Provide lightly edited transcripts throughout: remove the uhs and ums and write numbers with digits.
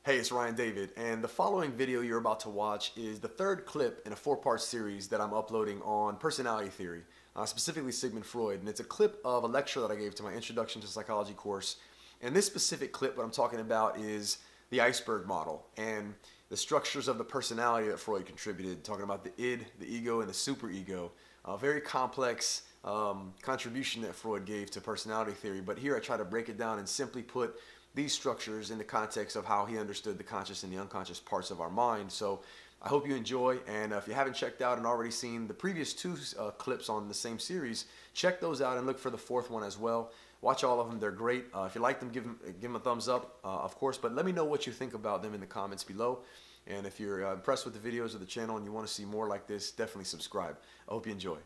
Hey, it's Ryan David, and the following video you're about to watch is the third clip in a four-part series that I'm uploading on personality theory, specifically Sigmund Freud. And it's a clip of a lecture that I gave to my Introduction to Psychology course. And this specific clip, what I'm talking about is the iceberg model and the structures of the personality that Freud contributed, talking about the id, the ego, and the superego. A very complex contribution that Freud gave to personality theory, but here I try to break it down and simply put these structures in the context of how he understood the conscious and the unconscious parts of our mind. So I hope you enjoy, and if you haven't checked out and already seen the previous two clips on the same series, check those out and look for the fourth one as well. Watch all of them, they're great. If you like them, give them a thumbs up, of course, but let me know what you think about them in the comments below. And if you're impressed with the videos of the channel and you want to see more like this, definitely subscribe. I hope you enjoy.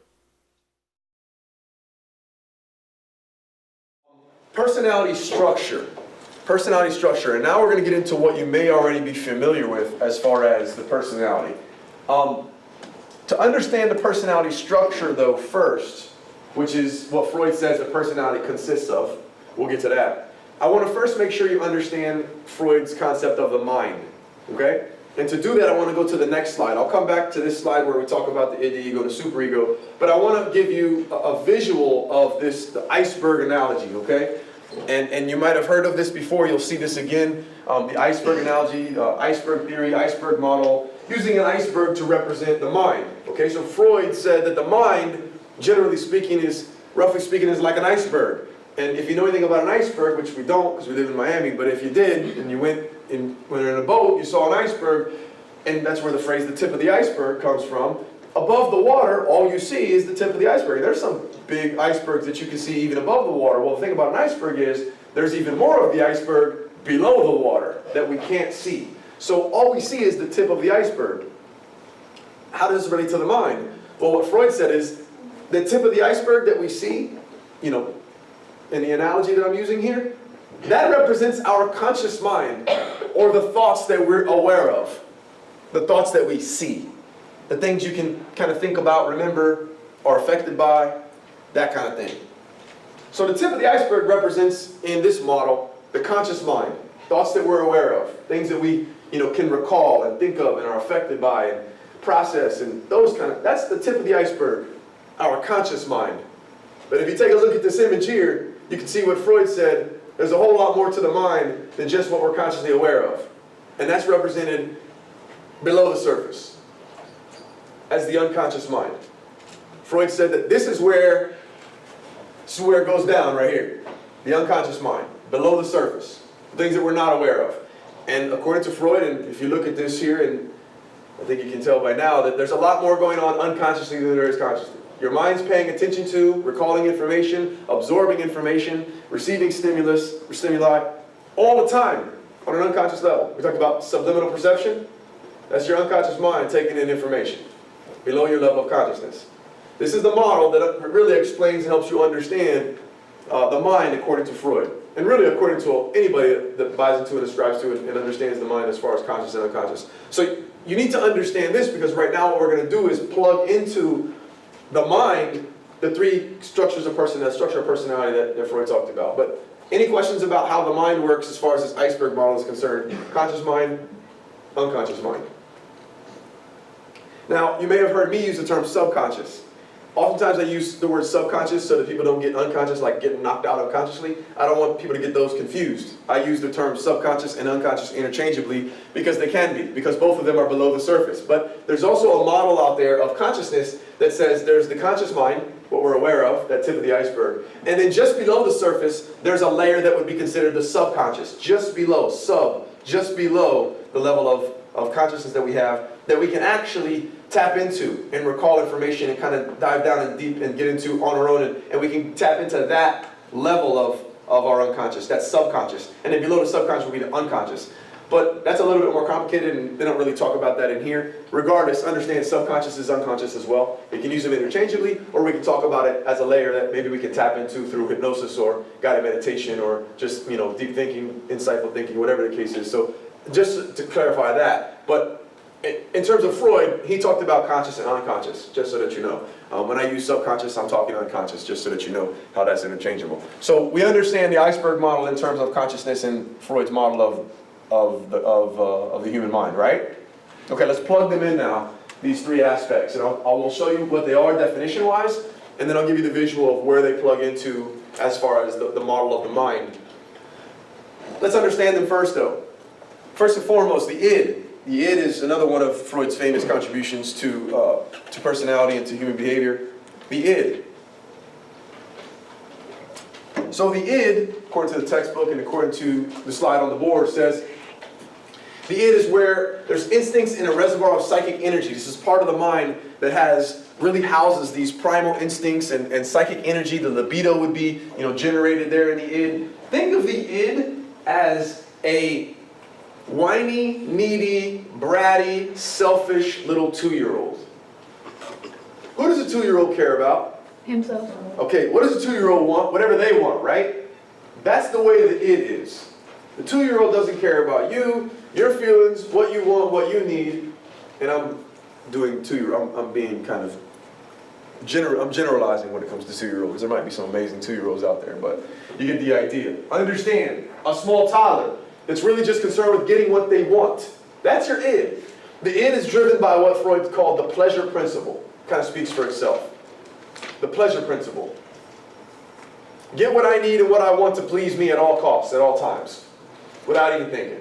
Personality structure. Personality structure, and now we're going to get into what you may already be familiar with as far as the personality. To understand the personality structure though first, which is what Freud says a personality consists of, we'll get to that. I want to first make sure you understand Freud's concept of the mind, okay? And to do that I want to go to the next slide. I'll come back to this slide where we talk about the id, the ego, the superego, but I want to give you a visual of this, the iceberg analogy, okay? And you might have heard of this before, you'll see this again, the iceberg analogy, iceberg theory, iceberg model, using an iceberg to represent the mind. Okay, so Freud said that the mind, generally speaking, roughly speaking, is like an iceberg. And if you know anything about an iceberg, which we don't because we live in Miami, but if you did, and you went in a boat, you saw an iceberg, and that's where the phrase, the tip of the iceberg, comes from. Above the water, all you see is the tip of the iceberg. There's some big icebergs that you can see even above the water. Well, the thing about an iceberg is there's even more of the iceberg below the water that we can't see. So all we see is the tip of the iceberg. How does this relate to the mind? Well, what Freud said is the tip of the iceberg that we see, you know, in the analogy that I'm using here, that represents our conscious mind, or the thoughts that we're aware of, the thoughts that we see. The things you can kind of think about, remember, are affected by, that kind of thing. So the tip of the iceberg represents, in this model, the conscious mind. Thoughts that we're aware of, things that we can recall and think of and are affected by and process, and those kind of, that's the tip of the iceberg, our conscious mind. But if you take a look at this image here, you can see what Freud said, there's a whole lot more to the mind than just what we're consciously aware of. And that's represented below the surface as the unconscious mind. Freud said that this is where it goes down right here. The unconscious mind, below the surface, things that we're not aware of. And according to Freud, and if you look at this here, and I think you can tell by now that there's a lot more going on unconsciously than there is consciously. Your mind's paying attention to, recalling information, absorbing information, receiving stimuli, all the time on an unconscious level. We talked about subliminal perception. That's your unconscious mind taking in information below your level of consciousness. This is the model that really explains and helps you understand the mind according to Freud. And really according to anybody that buys into it, ascribes to it, and understands the mind as far as conscious and unconscious. So you need to understand this, because right now what we're going to do is plug into the mind the three structures of personality, structure of personality that Freud talked about. But any questions about how the mind works as far as this iceberg model is concerned? Conscious mind, unconscious mind. Now, you may have heard me use the term subconscious. Oftentimes I use the word subconscious so that people don't get unconscious, like getting knocked out unconsciously. I don't want people to get those confused. I use the term subconscious and unconscious interchangeably because they can be, because both of them are below the surface. But there's also a model out there of consciousness that says there's the conscious mind, what we're aware of, that tip of the iceberg. And then just below the surface, there's a layer that would be considered the subconscious. Just below, just below the level of consciousness that we have, that we can actually tap into and recall information and kind of dive down and deep and get into on our own, and we can tap into that level of our unconscious, that subconscious. And then below the subconscious will be the unconscious. But that's a little bit more complicated, and they don't really talk about that in here. Regardless, understand subconscious is unconscious as well. We can use them interchangeably, or we can talk about it as a layer that maybe we can tap into through hypnosis or guided meditation or just deep thinking, insightful thinking, whatever the case is. So just to clarify that. But in terms of Freud, he talked about conscious and unconscious, just so that you know. When I use subconscious, I'm talking unconscious, just so that you know how that's interchangeable. So we understand the iceberg model in terms of consciousness and Freud's model of of the human mind, right? Okay, let's plug them in now, these three aspects. And I will show you what they are definition-wise, and then I'll give you the visual of where they plug into as far as the model of the mind. Let's understand them first, though. First and foremost, the id. The id is another one of Freud's famous contributions to personality and to human behavior. The id. So the id, according to the textbook and according to the slide on the board, says the id is where there's instincts in a reservoir of psychic energy. This is part of the mind that really houses these primal instincts and psychic energy. The libido would be, generated there in the id. Think of the id as a whiny, needy, bratty, selfish little 2-year-old. Who does a 2-year-old care about? Himself. Okay, what does a 2-year-old want? Whatever they want, right? That's the way the id is. The 2-year-old doesn't care about you, your feelings, what you want, what you need. And I'm being kind of I'm generalizing when it comes to 2-year-olds. There might be some amazing 2-year-olds out there, but you get the idea. Understand, a small toddler that's really just concerned with getting what they want. That's your id. The id is driven by what Freud called the pleasure principle. Kind of speaks for itself. The pleasure principle. Get what I need and what I want to please me at all costs, at all times, without even thinking.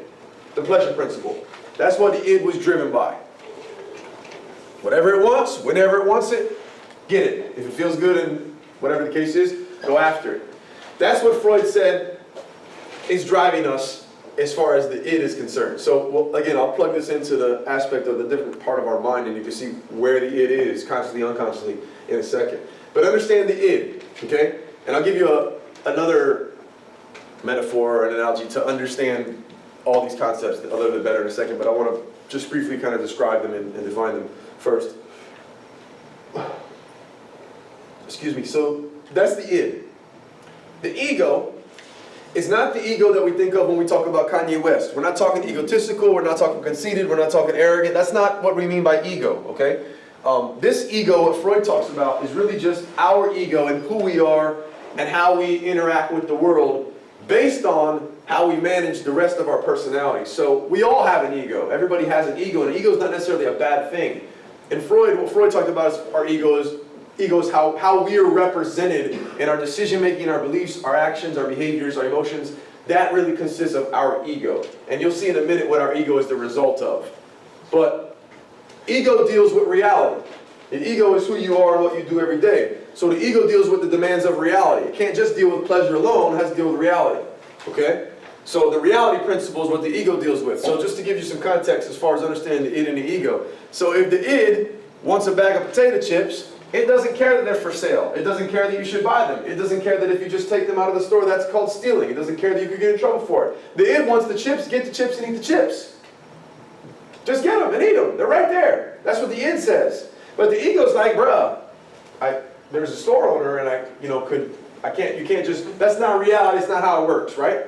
The pleasure principle. That's what the id was driven by. Whatever it wants, whenever it wants it, get it. If it feels good and whatever the case is, go after it. That's what Freud said is driving us as far as the id is concerned. So, again, I'll plug this into the aspect of the different part of our mind, and you can see where the id is, consciously, unconsciously, in a second. But understand the id, okay? And I'll give you another metaphor or an analogy to understand all these concepts a little bit better in a second, but I want to just briefly kind of describe them and define them first. Excuse me. So that's the id. The ego is not the ego that we think of when we talk about Kanye West. We're not talking egotistical, we're not talking conceited, we're not talking arrogant. That's not what we mean by ego, okay? This ego, what Freud talks about, is really just our ego and who we are and how we interact with the world based on how we manage the rest of our personality. So we all have an ego. Everybody has an ego, and an ego is not necessarily a bad thing. And what Freud talked about is our ego is how we are represented in our decision-making, our beliefs, our actions, our behaviors, our emotions. That really consists of our ego. And you'll see in a minute what our ego is the result of. But ego deals with reality. The ego is who you are and what you do every day. So the ego deals with the demands of reality. It can't just deal with pleasure alone, it has to deal with reality. Okay? So the reality principle is what the ego deals with. So just to give you some context as far as understanding the id and the ego. So if the id wants a bag of potato chips, it doesn't care that they're for sale. It doesn't care that you should buy them. It doesn't care that if you just take them out of the store, that's called stealing. It doesn't care that you could get in trouble for it. The id wants the chips, get the chips and eat the chips. Just get them and eat them. They're right there. That's what the id says. But the ego's like, bruh, there's a store owner and you can't just, that's not reality, it's not how it works, right?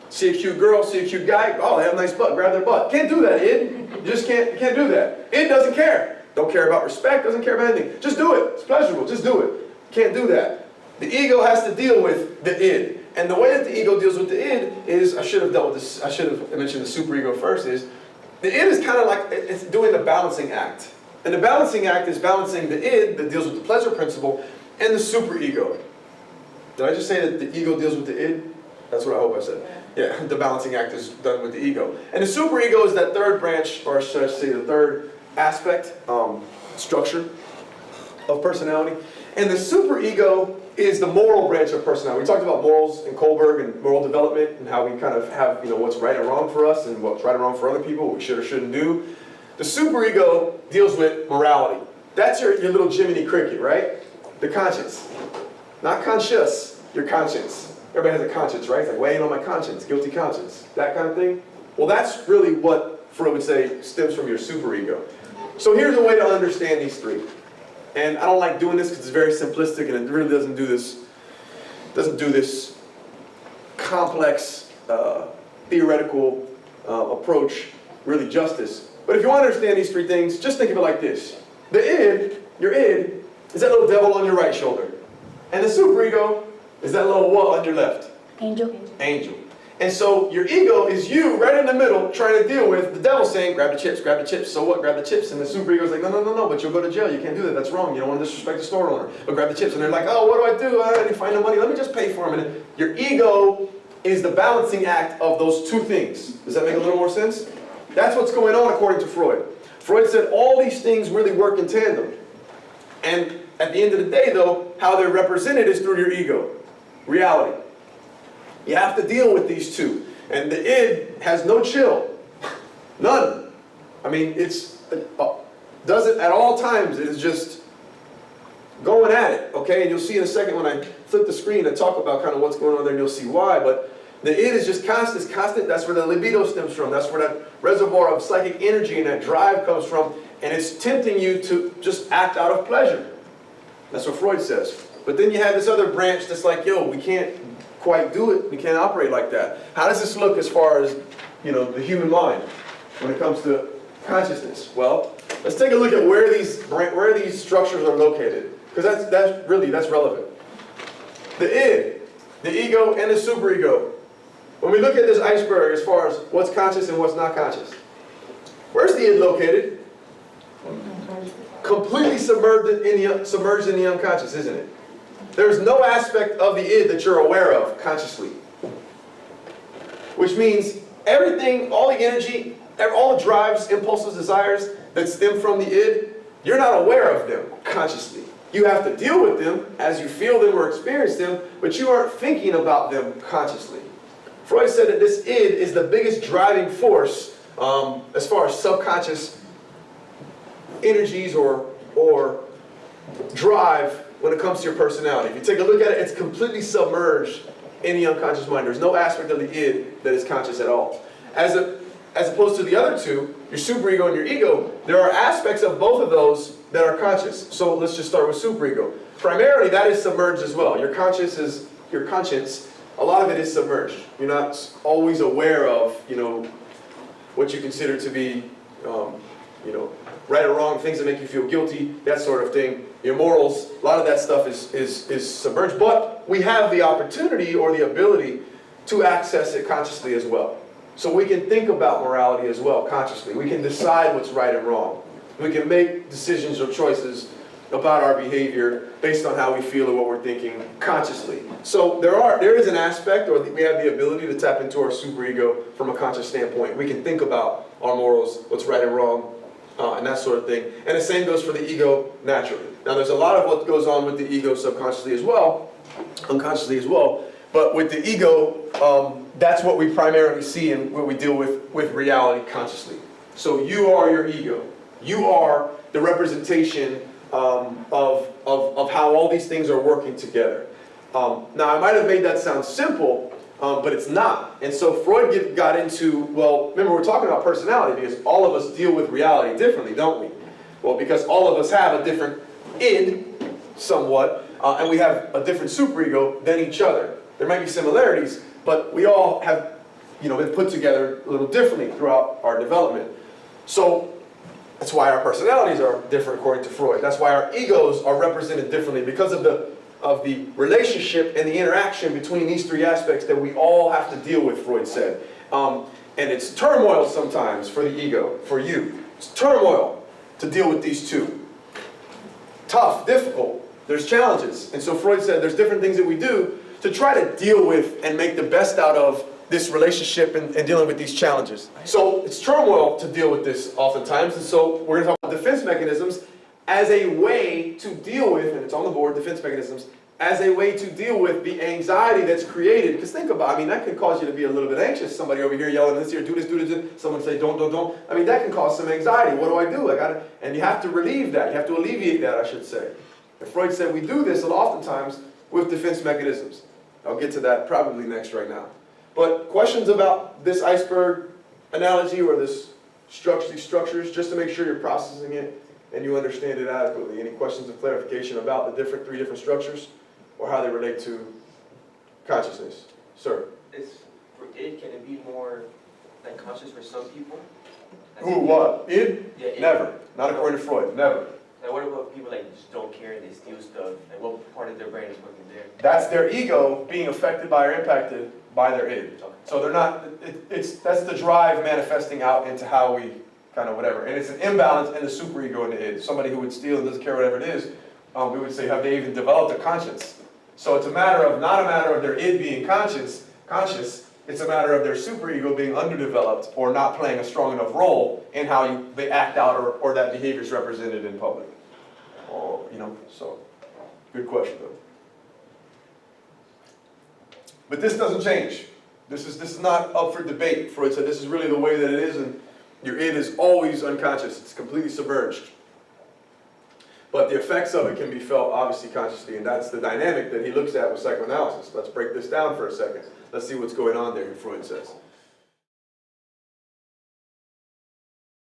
See a cute girl, see a cute guy, oh, they have a nice butt, grab their butt. Can't do that, id. You just can't do that. Id doesn't care. Don't care about respect, doesn't care about anything. Just do it. It's pleasurable, just do it. Can't do that. The ego has to deal with the id. And the way that the ego deals with the id is, I should have mentioned the superego first, is the id is kind of like, it's doing the balancing act. And the balancing act is balancing the id that deals with the pleasure principle and the superego. Did I just say that the ego deals with the id? That's what I hope I said. Yeah, the balancing act is done with the ego. And the superego is that third branch, or should I say the third aspect, structure of personality. And the superego is the moral branch of personality. We talked about morals in Kohlberg and moral development and how we kind of have, what's right and wrong for us and what's right and wrong for other people, what we should or shouldn't do. The superego deals with morality. That's your little Jiminy Cricket, right? The conscience. Not conscious, your conscience. Everybody has a conscience, right? It's like weighing on my conscience, guilty conscience, that kind of thing. Well, that's really what Freud would say stems from your superego. So here's a way to understand these three. And I don't like doing this because it's very simplistic and it really doesn't do this complex theoretical approach really justice. But if you want to understand these three things, just think of it like this. The id, your id, is that little devil on your right shoulder. And the superego is that little what on your left? Angel. Angel. And so your ego is you right in the middle trying to deal with the devil saying, grab the chips, so what, grab the chips. And the superego is like, no, but you'll go to jail, you can't do that, that's wrong, you don't want to disrespect the store owner, but grab the chips. And they're like, oh, what do? I didn't find the money, let me just pay for them. And your ego is the balancing act of those two things. Does that make a little more sense? That's what's going on according to Freud. Freud said all these things really work in tandem. And at the end of the day, though, how they're represented is through your ego, reality. You have to deal with these two. And the id has no chill. None. I mean, does it at all times. It is just going at it, okay? And you'll see in a second when I flip the screen and talk about kind of what's going on there, and you'll see why. But the id is just constant. It's constant. That's where the libido stems from. That's where that reservoir of psychic energy and that drive comes from. And it's tempting you to just act out of pleasure. That's what Freud says. But then you have this other branch that's like, yo, we can't quite do it. We can't operate like that. How does this look as far as, the human mind when it comes to consciousness? Well, let's take a look at where these structures are located, because that's relevant. The id, the ego, and the superego. When we look at this iceberg as far as what's conscious and what's not conscious, where's the id located? Completely submerged in the unconscious, isn't it? There's no aspect of the id that you're aware of consciously. Which means everything, all the energy, all the drives, impulses, desires that stem from the id, you're not aware of them consciously. You have to deal with them as you feel them or experience them, but you aren't thinking about them consciously. Freud said that this id is the biggest driving force as far as subconscious energies or drive when it comes to your personality. If you take a look at it, it's completely submerged in the unconscious mind. There's no aspect of the id that is conscious at all. As opposed to the other two, your superego and your ego, there are aspects of both of those that are conscious. So let's just start with superego. Primarily, that is submerged as well. Your conscience, a lot of it is submerged. You're not always aware of, what you consider to be, right or wrong, things that make you feel guilty, that sort of thing. Your morals, a lot of that stuff is submerged. But we have the opportunity or the ability to access it consciously as well. So we can think about morality as well consciously. We can decide what's right and wrong. We can make decisions or choices about our behavior based on how we feel or what we're thinking consciously. So there is an aspect, or we have the ability to tap into our superego from a conscious standpoint. We can think about our morals, what's right and wrong, and that sort of thing. And the same goes for the ego naturally. Now there's a lot of what goes on with the ego subconsciously as well, unconsciously as well, but with the ego, that's what we primarily see and what we deal with reality consciously. So you are your ego. You are the representation of how all these things are working together. Now I might have made that sound simple, but it's not. And so Freud got into, well, remember we're talking about personality because all of us deal with reality differently, don't we? Well, because all of us have a different id, somewhat, and we have a different superego than each other. There might be similarities, but we all have, been put together a little differently throughout our development. So that's why our personalities are different according to Freud. That's why our egos are represented differently because of the relationship and the interaction between these three aspects that we all have to deal with, Freud said. And it's turmoil sometimes for the ego, for you. It's turmoil to deal with these two. Tough, difficult, there's challenges. And so Freud said there's different things that we do to try to deal with and make the best out of this relationship and dealing with these challenges. So it's turmoil to deal with this oftentimes. And so we're going to talk about defense mechanisms as a way to deal with, and it's on the board, defense mechanisms, as a way to deal with the anxiety that's created. Because think about it, that can cause you to be a little bit anxious. Somebody over here yelling this here, do this, do this. Someone say, don't. That can cause some anxiety. What do I do? And you have to relieve that. You have to alleviate that, I should say. And Freud said we do this oftentimes with defense mechanisms. I'll get to that probably next right now. But questions about this iceberg analogy or these structures, just to make sure you're processing it and you understand it adequately. Any questions of clarification about the three different structures or how they relate to consciousness? Sir? For id, can it be more conscious for some people? Who, what? Id? Yeah, id. Never. Not according to Freud. Never. And what about people just don't care and they steal stuff? And what part of their brain is working there? That's their ego being affected by or impacted by their id. So they're not, that's the drive manifesting out into how we kind of whatever. And it's an imbalance in the superego and the id. Somebody who would steal and doesn't care whatever it is, we would say, have they even developed a conscience? So it's not a matter of their id being conscious, it's a matter of their superego being underdeveloped or not playing a strong enough role in how they act out or that behavior is represented in public. Or, so, good question though. But this doesn't change. This is not up for debate. Freud said this is really the way that it is, and your id is always unconscious. It's completely submerged. But the effects of it can be felt obviously consciously, and that's the dynamic that he looks at with psychoanalysis. Let's break this down for a second. Let's see what's going on there, Freud says.